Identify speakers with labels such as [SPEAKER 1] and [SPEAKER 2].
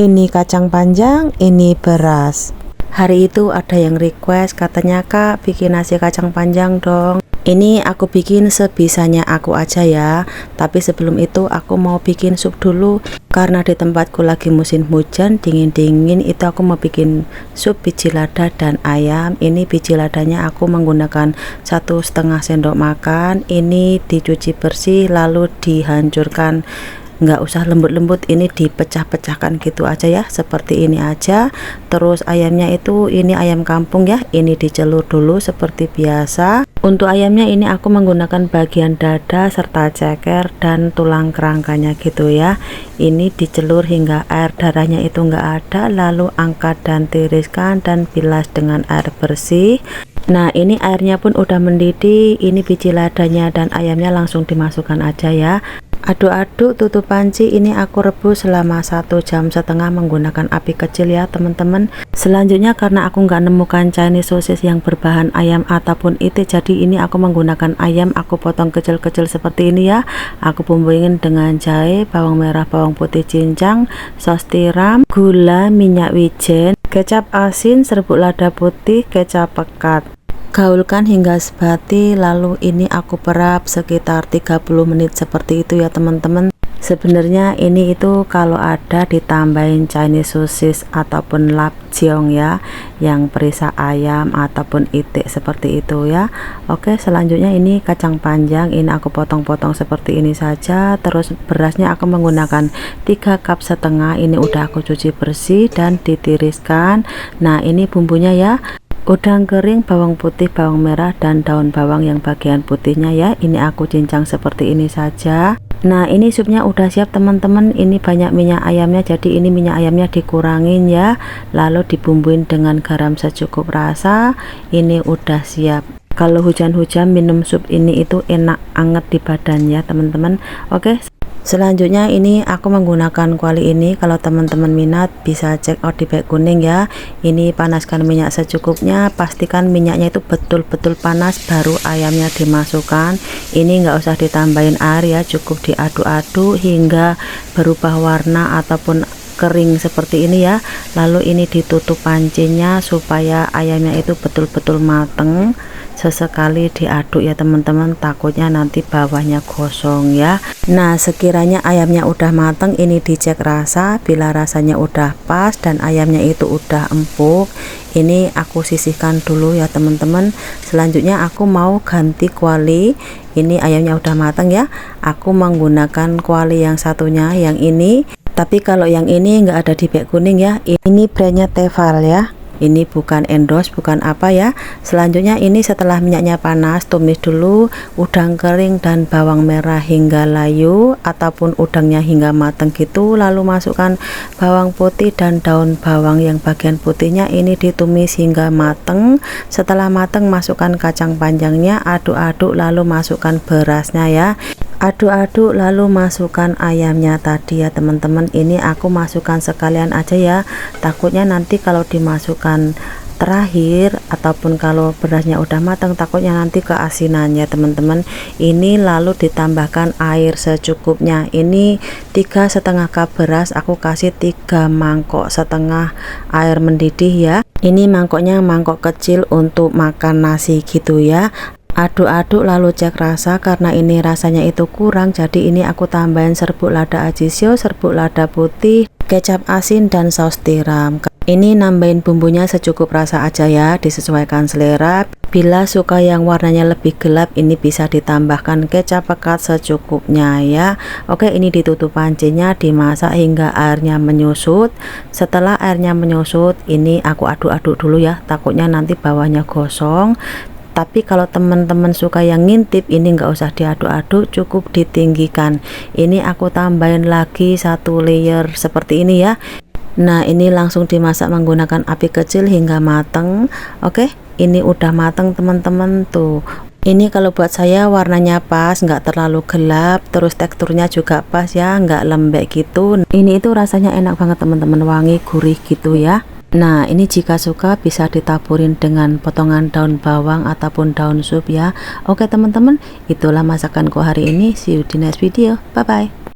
[SPEAKER 1] ini kacang panjang, ini beras. Hari itu ada yang request, katanya Kak bikin nasi kacang panjang dong. Ini aku bikin sebisanya aku aja ya. Tapi sebelum itu aku mau bikin sup dulu. Karena di tempatku lagi musim hujan, dingin-dingin, itu aku mau bikin sup biji lada dan ayam. Ini biji ladanya aku menggunakan 1,5 sendok makan. Ini dicuci bersih lalu dihancurkan, nggak usah lembut-lembut, ini dipecah-pecahkan gitu aja ya, seperti ini aja. Terus ayamnya itu ini ayam kampung ya, ini dicelur dulu seperti biasa. Untuk ayamnya ini aku menggunakan bagian dada serta ceker dan tulang kerangkanya gitu ya. Ini dicelur hingga air darahnya itu nggak ada, lalu angkat dan tiriskan dan bilas dengan air bersih. Nah ini airnya pun udah mendidih, ini biji ladanya dan ayamnya langsung dimasukkan aja ya. Aduk-aduk, tutup panci. Ini aku rebus selama 1,5 jam menggunakan api kecil ya teman-teman. Selanjutnya karena aku nggak nemukan Chinese sosis yang berbahan ayam ataupun itik, jadi ini aku menggunakan ayam, aku potong kecil-kecil seperti ini ya. Aku bumbuin dengan jahe, bawang merah, bawang putih cincang, saus tiram, gula, minyak wijen, kecap asin, serbuk lada putih, kecap pekat. Gaulkan hingga sebati, lalu ini aku perap sekitar 30 menit seperti itu ya teman-teman. Sebenarnya ini itu kalau ada ditambahin Chinese sosis ataupun lapjeong ya, yang perisa ayam ataupun itik seperti itu ya. Oke, selanjutnya ini kacang panjang, ini aku potong-potong seperti ini saja. Terus berasnya aku menggunakan 3,5 cup, ini udah aku cuci bersih dan ditiriskan. Nah ini bumbunya ya, udang kering, bawang putih, bawang merah, dan daun bawang yang bagian putihnya ya. Ini aku cincang seperti ini saja. Nah ini supnya udah siap teman-teman. Ini banyak minyak ayamnya, jadi ini minyak ayamnya dikurangin ya. Lalu dibumbuin dengan garam secukup rasa. Ini udah siap. Kalau hujan-hujan minum sup ini itu enak anget di badan ya teman-teman. Oke, selanjutnya ini aku menggunakan kuali ini. Kalau teman-teman minat bisa check out di bag kuning ya. Ini panaskan minyak secukupnya, pastikan minyaknya itu betul-betul panas baru ayamnya dimasukkan. Ini nggak usah ditambahin air ya, cukup diaduk-aduk hingga berubah warna ataupun kering seperti ini ya. Lalu ini ditutup pancinya supaya ayamnya itu betul-betul mateng. Sesekali diaduk ya teman-teman, takutnya nanti bawahnya gosong ya. Nah sekiranya ayamnya udah mateng, ini dicek rasa. Bila rasanya udah pas dan ayamnya itu udah empuk, ini aku sisihkan dulu ya teman-teman. Selanjutnya aku mau ganti kuali. Ini ayamnya udah mateng ya, aku menggunakan kuali yang satunya, yang ini. Tapi kalau yang ini nggak ada di bag kuning ya, ini brandnya Tefal ya. Ini bukan endorse, bukan apa ya. Selanjutnya ini setelah minyaknya panas, tumis dulu udang kering dan bawang merah hingga layu ataupun udangnya hingga mateng gitu. Lalu masukkan bawang putih dan daun bawang yang bagian putihnya, ini ditumis hingga mateng. Setelah mateng masukkan kacang panjangnya, aduk-aduk lalu masukkan berasnya ya. Aduk-aduk lalu masukkan ayamnya tadi ya teman-teman. Ini aku masukkan sekalian aja ya, takutnya nanti kalau dimasukkan terakhir ataupun kalau berasnya udah matang takutnya nanti keasinan ya teman-teman. Ini lalu ditambahkan air secukupnya. Ini 3,5 cup beras, aku kasih 3,5 mangkok air mendidih ya. Ini mangkoknya mangkok kecil untuk makan nasi gitu ya. Aduk-aduk lalu cek rasa, karena ini rasanya itu kurang, jadi ini aku tambahin serbuk lada ajisio, serbuk lada putih, kecap asin dan saus tiram. Ini nambahin bumbunya secukup rasa aja ya, disesuaikan selera. Bila suka yang warnanya lebih gelap, ini bisa ditambahkan kecap pekat secukupnya ya. Oke, ini ditutup pancinya, dimasak hingga airnya menyusut. Setelah airnya menyusut, ini aku aduk-aduk dulu ya, takutnya nanti bawahnya gosong. Tapi kalau teman-teman suka yang ngintip, ini nggak usah diaduk-aduk, cukup ditinggikan. Ini aku tambahin lagi 1 layer seperti ini ya. Nah ini langsung dimasak menggunakan api kecil hingga mateng. Oke, ini udah mateng teman-teman tuh. Ini kalau buat saya warnanya pas, nggak terlalu gelap, terus teksturnya juga pas ya, nggak lembek gitu. Ini itu rasanya enak banget teman-teman, wangi gurih gitu ya. Nah ini jika suka bisa ditaburin dengan potongan daun bawang ataupun daun sup ya. Oke teman-teman, itulah masakanku hari ini. See you di next video, bye bye.